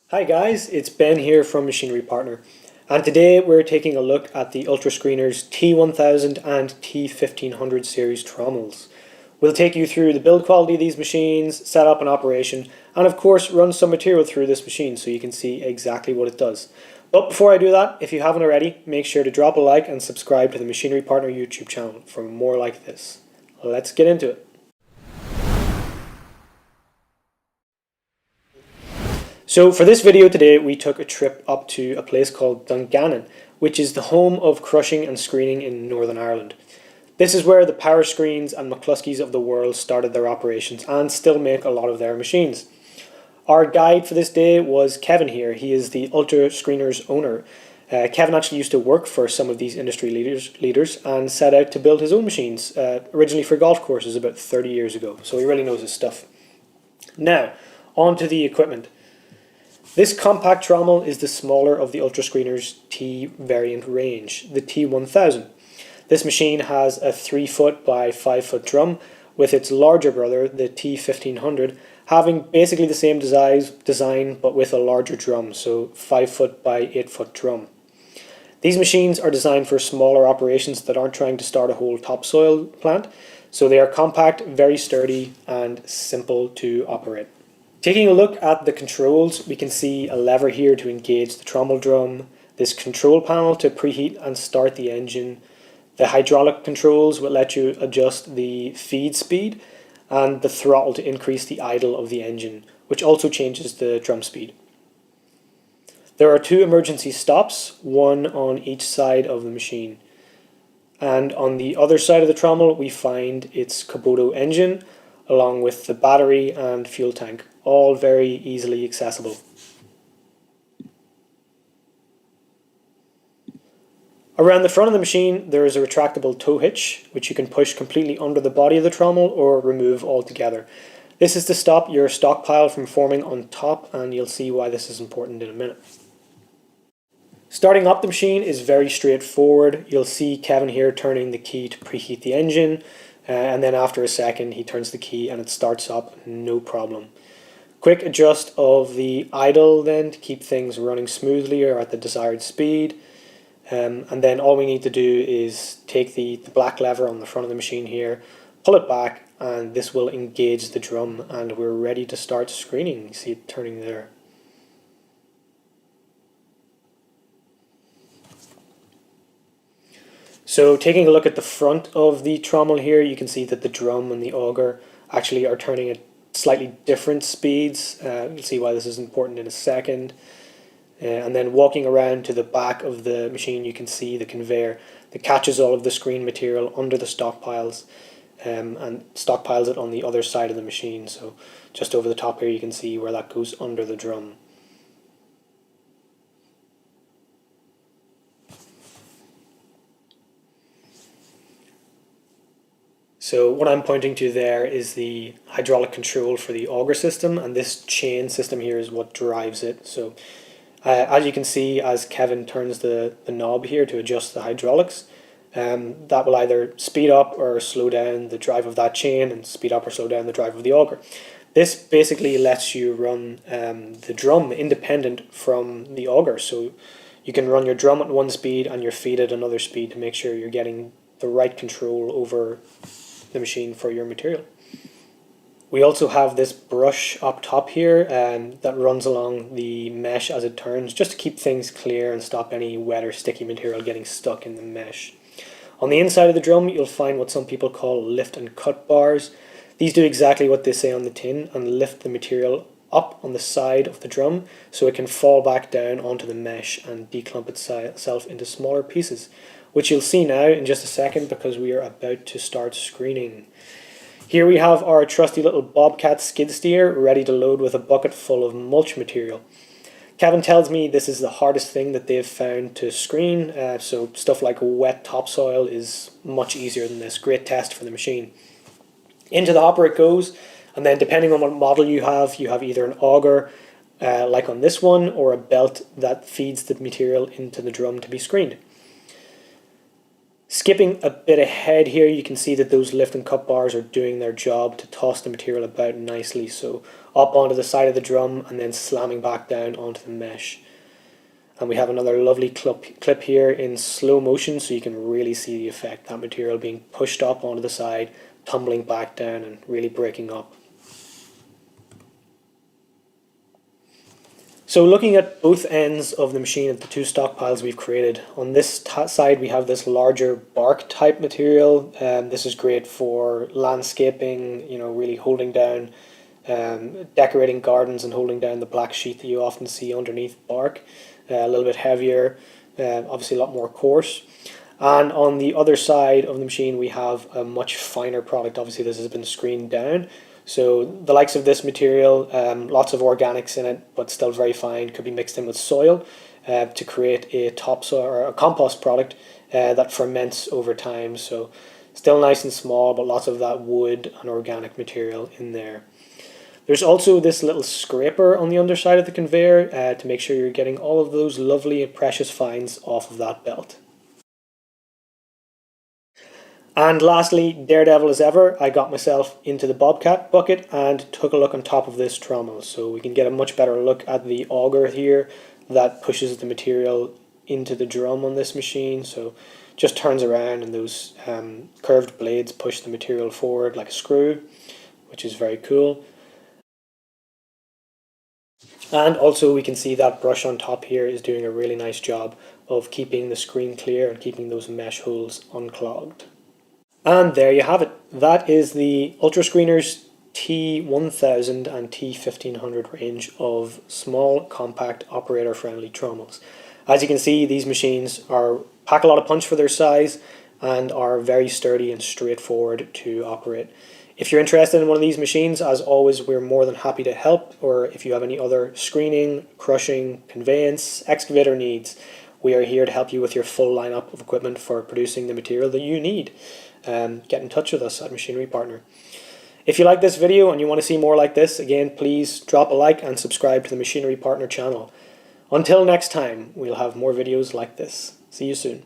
Hi guys, it's Ben here from Machinery Partner, and today we're taking a look at the Ultra Screener's T1000 and T1500 series trommels. We'll take you through the build quality of these machines, setup and operation, and of course run some material through this machine so you can see exactly what it does. But before I do that, if you haven't already, make sure to drop a like and subscribe to the Machinery Partner YouTube channel for more like this. Let's get into it. So for this video today, we took a trip up to a place called Dungannon, which is the home of crushing and screening in Northern Ireland. This is where the Power Screens and McCluskeys of the world started their operations and still make a lot of their machines. Our guide for this day was Kevin here. He is the Ultra Screener's owner. Kevin actually used to work for some of these industry leaders and set out to build his own machines, originally for golf courses about 30 years ago. So he really knows his stuff. Now, on to the equipment. This compact trommel is the smaller of the Ultra Screener's T variant range, the T1000. This machine has a 3 foot by 5 foot drum, with its larger brother, the T1500, having basically the same design but with a larger drum, so 5 foot by 8 foot drum. These machines are designed for smaller operations that aren't trying to start a whole topsoil plant, so they are compact, very sturdy and simple to operate. Taking a look at the controls, we can see a lever here to engage the trommel drum, this control panel to preheat and start the engine. The hydraulic controls will let you adjust the feed speed, and the throttle to increase the idle of the engine, which also changes the drum speed. There are 2 emergency stops, one on each side of the machine. And on the other side of the trommel we find its Kubota engine, along with the battery and fuel tank, all very easily accessible. Around the front of the machine there is a retractable tow hitch, which you can push completely under the body of the trommel or remove altogether. This is to stop your stockpile from forming on top, and you'll see why this is important in a minute. Starting up the machine is very straightforward. You'll see Kevin here turning the key to preheat the engine, and then after a second he turns the key and it starts up, no problem. Quick adjust of the idle then to keep things running smoothly or at the desired speed, and then all we need to do is take the black lever on the front of the machine here, pull it back, and this will engage the drum and we're ready to start screening. You see it turning there. So taking a look at the front of the trommel here, you can see that the drum and the auger actually are turning at slightly different speeds. You'll see why this is important in a second. And then walking around to the back of the machine, you can see the conveyor that catches all of the screen material under the stockpiles, and stockpiles it on the other side of the machine. So just over the top here you can see where that goes under the drum. So what I'm pointing to there is the hydraulic control for the auger system, and this chain system here is what drives it. So as you can see, as Kevin turns the knob here to adjust the hydraulics, that will either speed up or slow down the drive of that chain and speed up or slow down the drive of the auger. This basically lets you run the drum independent from the auger, so you can run your drum at one speed and your feed at another speed to make sure you're getting the right control over the machine for your material. We also have this brush up top here that runs along the mesh as it turns, just to keep things clear and stop any wet or sticky material getting stuck in the mesh. On the inside of the drum you'll find what some people call lift and cut bars. These do exactly what they say on the tin and lift the material up on the side of the drum so it can fall back down onto the mesh and declump itself into smaller pieces, which you'll see now in just a second because we are about to start screening. Here we have our trusty little Bobcat skid steer ready to load with a bucket full of mulch material. Kevin tells me this is the hardest thing that they've found to screen, so stuff like wet topsoil is much easier than this. Great test for the machine. Into the hopper it goes, and then depending on what model you have either an auger, like on this one, or a belt that feeds the material into the drum to be screened. Skipping a bit ahead here, you can see that those lift and cut bars are doing their job to toss the material about nicely. So up onto the side of the drum and then slamming back down onto the mesh. And we have another lovely clip here in slow motion, so you can really see the effect, that material being pushed up onto the side, tumbling back down and really breaking up. So looking at both ends of the machine at the two stockpiles we've created, on this side we have this larger bark type material. This is great for landscaping, really holding down, decorating gardens and holding down the black sheet that you often see underneath bark. A little bit heavier, obviously a lot more coarse. And on the other side of the machine we have a much finer product. Obviously this has been screened down. So the likes of this material, lots of organics in it, but still very fine, could be mixed in with soil to create a topsoil or a compost product that ferments over time. So still nice and small, but lots of that wood and organic material in there. There's also this little scraper on the underside of the conveyor to make sure you're getting all of those lovely and precious fines off of that belt. And lastly, daredevil as ever, I got myself into the bobcat bucket and took a look on top of this trommel. So we can get a much better look at the auger here that pushes the material into the drum on this machine. So just turns around and those curved blades push the material forward like a screw, which is very cool. And also we can see that brush on top here is doing a really nice job of keeping the screen clear and keeping those mesh holes unclogged. And there you have it. That is the Ultra Screener's T1000 and T1500 range of small, compact, operator-friendly trommels. As you can see, these machines pack a lot of punch for their size and are very sturdy and straightforward to operate. If you're interested in one of these machines, as always, we're more than happy to help, or if you have any other screening, crushing, conveyance, excavator needs, we are here to help you with your full lineup of equipment for producing the material that you need. Get in touch with us at Machinery Partner. If you like this video and you want to see more like this, again, please drop a like and subscribe to the Machinery Partner channel. Until next time, we'll have more videos like this. See you soon.